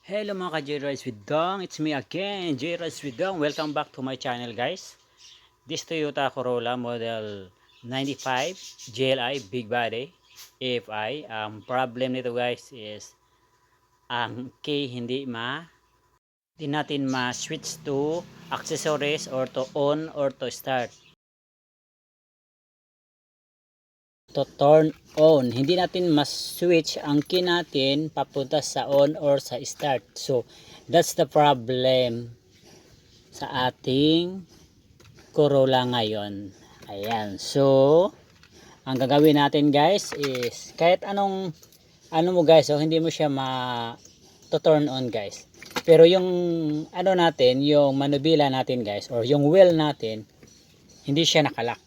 Hello mga ka-J-Rides with Dong, it's me again, J-Rides with Dong. Welcome back to my channel guys. This Toyota Corolla model 95 GLI Big Body AFI. Ang problem nito guys is ang key hindi natin ma-switch to accessories or to on or to start. To turn on, hindi natin mas-switch ang key natin papunta sa on or sa start. So that's the problem sa ating Corolla ngayon. Ayan. So ang gagawin natin guys is kahit ano mo guys, hindi mo siya to turn on guys. Pero yung natin, yung manubila natin guys or yung wheel natin, hindi siya nakalak.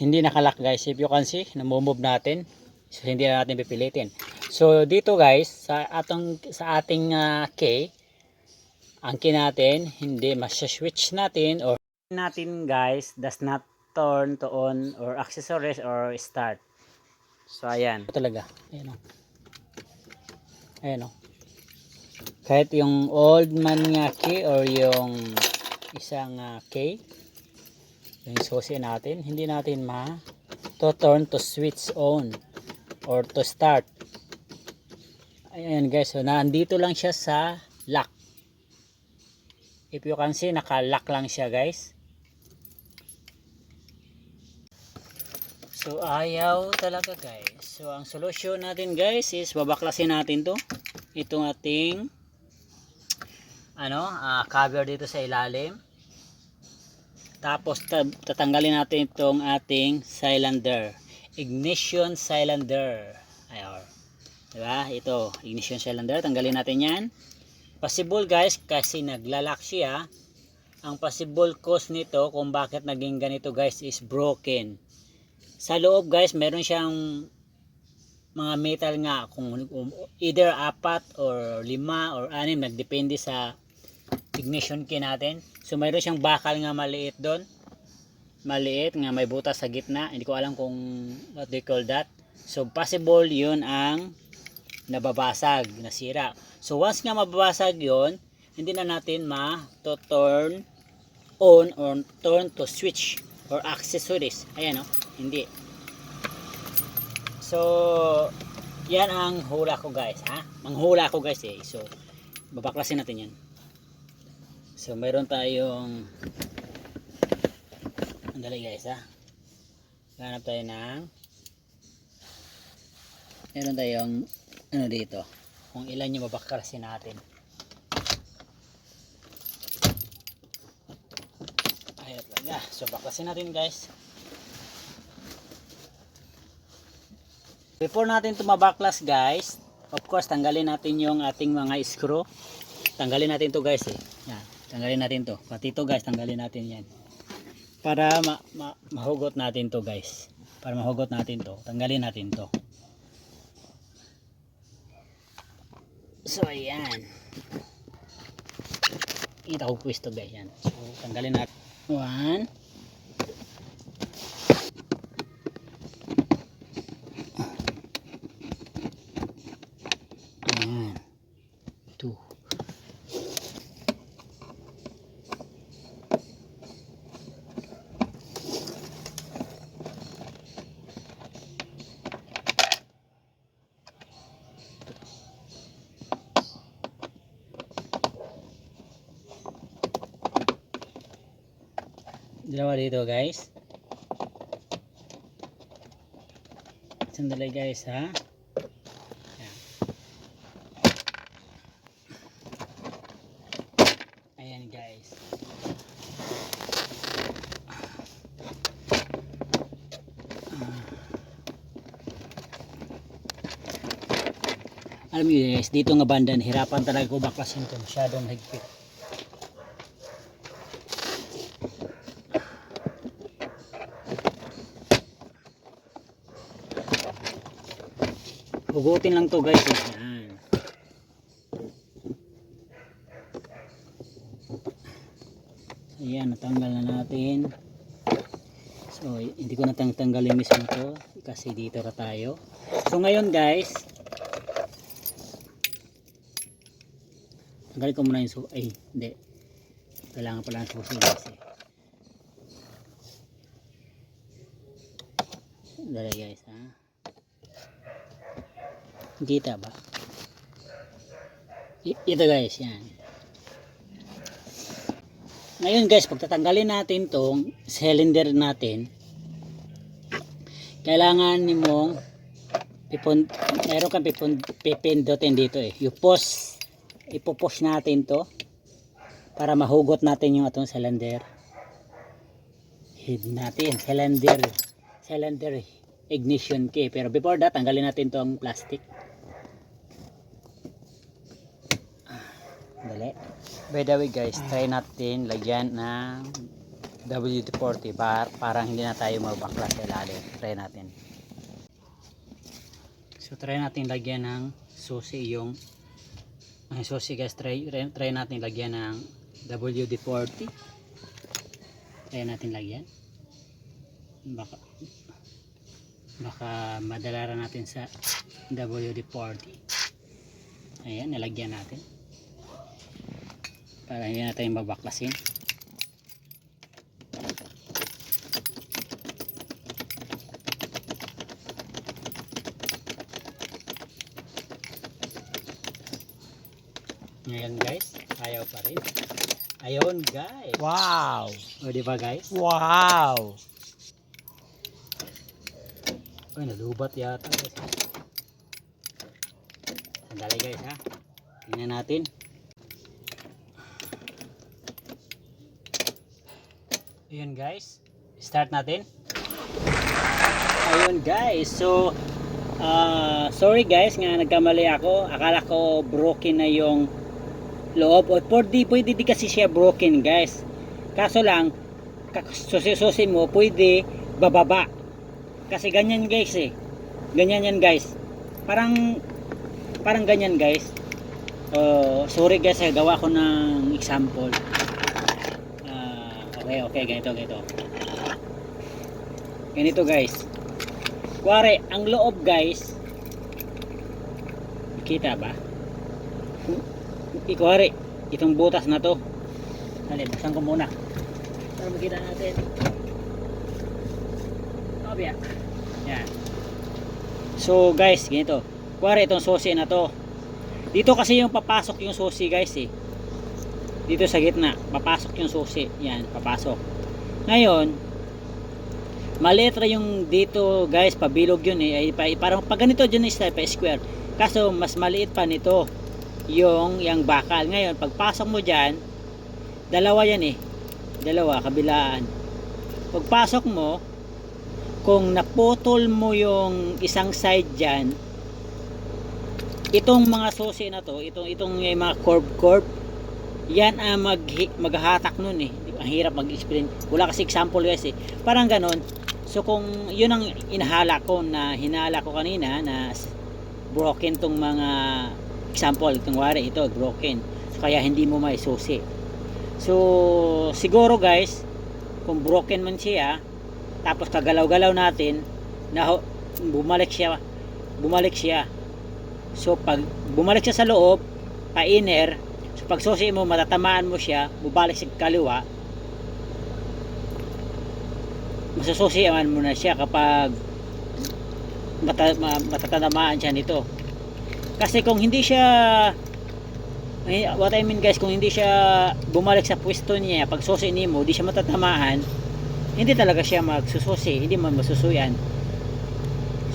Hindi nakalak guys. If you can see, namumove natin. So hindi na natin pipilitin. So dito guys, sa ating key, ang key natin, hindi mas-switch natin or natin guys does not turn to on or accessories or start. So ayan. Ito talaga. Ayan o. Ayan o. Kahit yung old man nga key or yung isang key, yung susi natin, hindi natin to turn to switch on or to start. Ayan guys. So nandito lang siya sa lock. If you can see, naka-lock lang siya guys. So ayaw talaga guys. So ang solusyon natin guys is babaklasin natin to. Itong ating cover dito sa ilalim. Tapos tatanggalin natin itong ating cylinder. Ignition cylinder. Ayan. Diba? Ito, ignition cylinder. Tanggalin natin yan. Possible guys, kasi naglalak siya. Ang possible cause nito kung bakit naging ganito guys is broken. Sa loob guys, meron siyang mga metal nga, kung either 4 or 5 or 6, nagdepende sa ignition key natin. So meron siyang bakal nga maliit doon. Maliit nga may butas sa gitna. Hindi ko alam kung what they call that. So possible yun ang nababasag, nasira. So once nga mababasag yon, hindi na natin to turn on or turn to switch or accessories. Ayan o, hindi. So yan ang hula ko guys, ha? Manghula ko guys eh. So babaklasin natin yan. So mayroon tayong andali guys, ha? Hanap tayo ng meron tayong dito, kung ilan yung babaklasin natin. Ayun talaga. So baklasin natin guys. Before natin ito mabaklas guys, of course tanggalin natin yung ating mga screw. Tanggalin natin to guys eh. Yan, tanggalin natin to. Pati to guys, tanggalin natin yan. Para mahugot natin to guys. Para mahugot natin to, tanggalin natin to. So ayan. Kita ko pwesto guys yan. So tanggalin natin. 1. Ayan. 2. Dalawa dito guys. Sandali guys, ha. Ayan guys. Alam niyo guys, dito nga banda, hirapan talaga ko baklasin to. Masyadong higpit. Hugutin lang to guys. Yan. Ayan, natanggal na natin. So hindi ko natanggalin mismo to kasi dito na tayo. So ngayon guys, Tanggalin ko muna yung susi. Ay, hindi. Kailangan pala ng susi guys eh. Dali guys ha. Kita ba? Ito guys, yan. Ngayon guys, pagtatanggalin natin tong cylinder natin, kailangan nimong meron kang pipindutin dito eh. Yung pause, ipopush natin to para mahugot natin yung atong cylinder head natin, cylinder ignition key. Pero before that, tanggalin natin tong plastic. Dali. By the way guys, try natin lagyan ng WD-40 parang hindi na tayo magbaklas sa ilalim. Try natin. So try natin lagyan ng susi yung susi guys. Try natin lagyan ng WD-40. Try natin lagyan. Baka madala natin sa WD-40. Ayan, nalagyan natin para hindi na tayo mabaklasin. Ngayon guys, ayaw pa rin. Ayun guys. Wow! O diba guys? Wow! Uy, nalubat yata guys. Sandali guys ha. Tingnan natin. Ayun guys. Start natin. Ayun guys. So, sorry guys nga nagkamali ako. Akala ko broken na yung loob. O pwede di kasi siya broken guys. Kaso lang, susi mo pwede bababa. Kasi ganyan guys eh. Ganyan yan guys. Parang ganyan guys. Sorry guys, gawa ko ng example. Okay, ganito. Ganito guys. Kuwari, ang loob guys. Kita ba? Kuwari, itong butas na to. Dali, buksan ko muna. Para makita natin. Obya. Yan. So guys, ganito. Kuwari itong susi na to. Dito kasi yung papasok yung susi guys eh. Dito sa gitna, papasok yung susi. Yan, papasok. Ngayon, maliit ra yung dito guys, pabilog yun eh. Parang pag ganito dyan is pa square. Kaso mas maliit pa nito yung bakal. Ngayon, pagpasok mo dyan, dalawa yan eh. Dalawa, kabilaan. Pagpasok mo, kung naputol mo yung isang side dyan, itong mga susi na to, itong mga curve, yan ang maghahatak nun eh. Ang hirap mag-explain. Wala kasi example guys eh. Parang ganon. So kung yun ang hinala ko kanina na broken tong mga example, itong wari ito broken. So kaya hindi mo may susi. So siguro guys, kung broken man siya, tapos kagalaw-galaw natin, na bumalik siya. So pag bumalik siya sa loob, pa-inner, so pag susi mo, matatamaan mo siya, bubalik sa kaliwa, masususian mo na siya kapag matatamaan siya nito. Kasi kung hindi siya, what I mean guys, kung hindi siya bumalik sa pwesto niya, pag susi mo, di siya matatamaan, hindi talaga siya magsususi, hindi man masusuyan.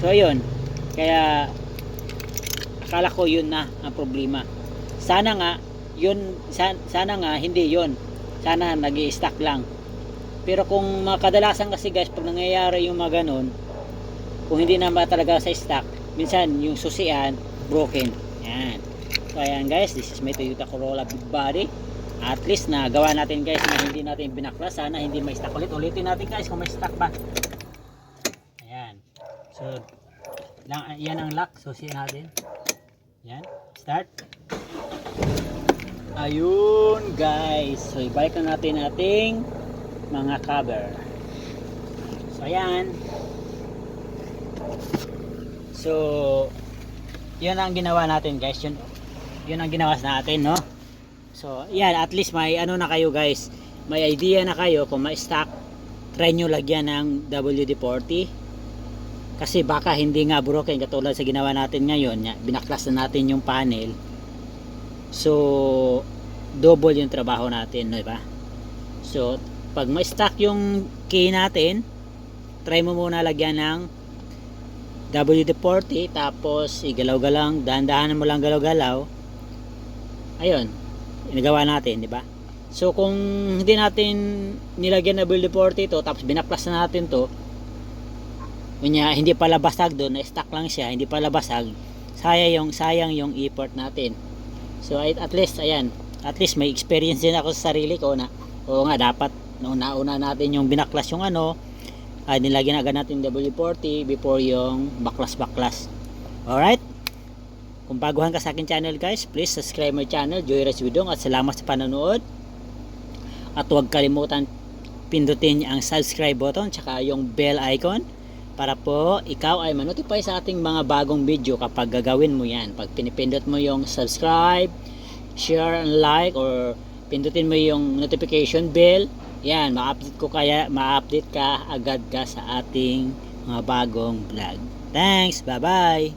So ayun, kaya akala ko yun na ang problema. Sana nga hindi yun. Sana nag-i-stack lang. Pero kung mga kadalasan kasi guys, pag nangyayari yung mga ganun, kung hindi na talaga sa stock, minsan yung susian broken. Yan. So ayan guys, this is my Toyota Corolla Big Body. At least na gawa natin guys na hindi natin binaklas. Sana hindi may stock ulit. Ulitin natin guys kung may stock ba. Ayan. So yan ang lock. Susian natin. Yan. Start. Ayun guys. So ibalik na natin ating mga cover. So ayan. So yun ang ginawa natin guys. Yun ang ginawa natin, no? So yan, at least may ano na kayo guys, may idea na kayo kung ma-stock, try nyo lagyan ng WD-40 kasi baka hindi nga broken katulad sa ginawa natin ngayon. Binaklas na natin yung panel, so double yung trabaho natin, di ba? So pag ma-stock yung key natin, try mo muna lagyan ng WD-40, tapos igalaw-galang, dahan-dahanan mo lang galaw-galaw. Ayun, inagawa natin, di ba? So kung hindi natin nilagyan ng WD-40 to, tapos binaklas na natin to, hindi pala basag doon, na-stuck lang siya, hindi pala basag, sayang yung effort natin. So at least, ayan, at least may experience din ako sa sarili ko na, oo nga, dapat nung nauna natin yung binaklas yung ano, ay nilagyan agad natin WD-40 before yung baklas-baklas. Alright? Kung baguhan ka sa akin channel guys, please subscribe my channel, Joy Rasudong, at salamat sa panonood. At huwag kalimutan pindutin ang subscribe button tsaka yung bell icon para po ikaw ay manotify sa ating mga bagong video kapag gagawin mo yan. Pag pinipindot mo yung subscribe, share and like, or pindutin mo yung notification bell, yan, ma-update ka agad ka sa ating mga bagong vlog. Thanks, bye bye.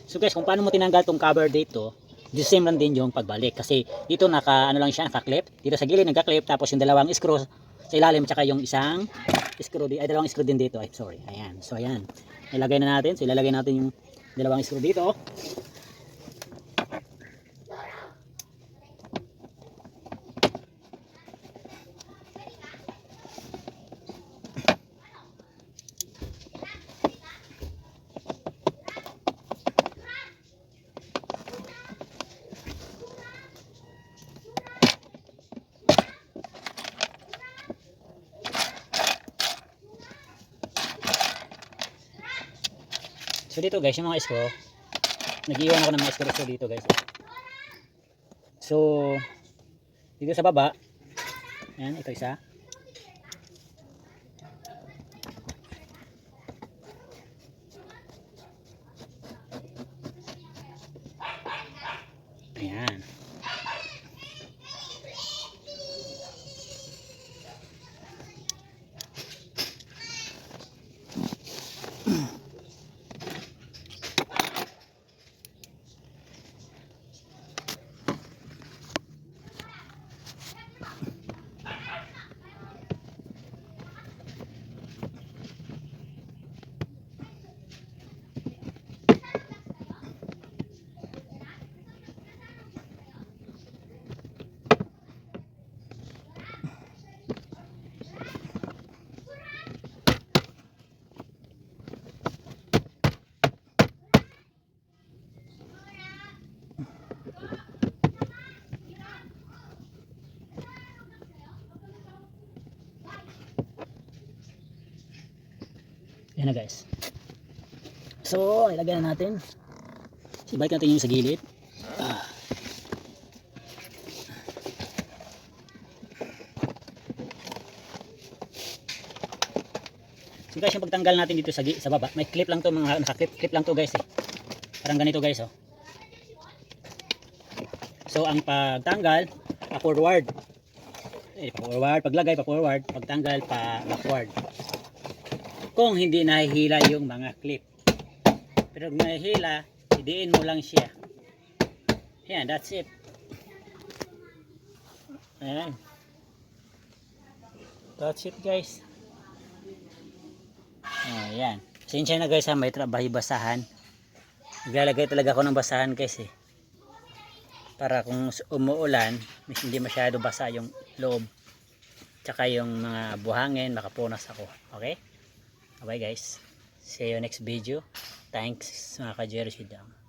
So guys, kung paano mo tinanggal tong cover dito, the same lang din yung pagbalik, kasi dito ano lang siya, naka-clip dito sa gilid, nagka-clip, tapos yung dalawang screw sa ilalim, tsaka yung isang screw dalawang screw din dito, sorry, ayan. So ayan, ilagay na natin, so ilalagay natin yung dalawang screw dito. So dito guys, yung mga screw, nag-iwan ako ng mga screw dito guys. So dito sa baba, ayan, ito isa. Ayan. Yan na guys. So ilagay na natin, ibalik natin yung sa gilid. So guys, yung pagtanggal natin dito sa baba, may clip lang to, mga naka-clip lang to guys eh. Parang ganito guys, oh. So ang pagtanggal, forward. Forward, paglagay pa forward, pagtanggal pa backward. Kung hindi nahihila yung mga clip. Pero kung nahihila, idiin mo lang siya. Yan, that's it. Ayan. That's it guys. Ayan. Pasensya na guys ha, may basahan. Naglalagay talaga ako ng basahan guys eh. Para kung umuulan, hindi masyado basa yung loob. Tsaka yung mga buhangin, makapunas ako. Okay? Bye guys. See you next video. Thanks mga ka-Jerry Sidam.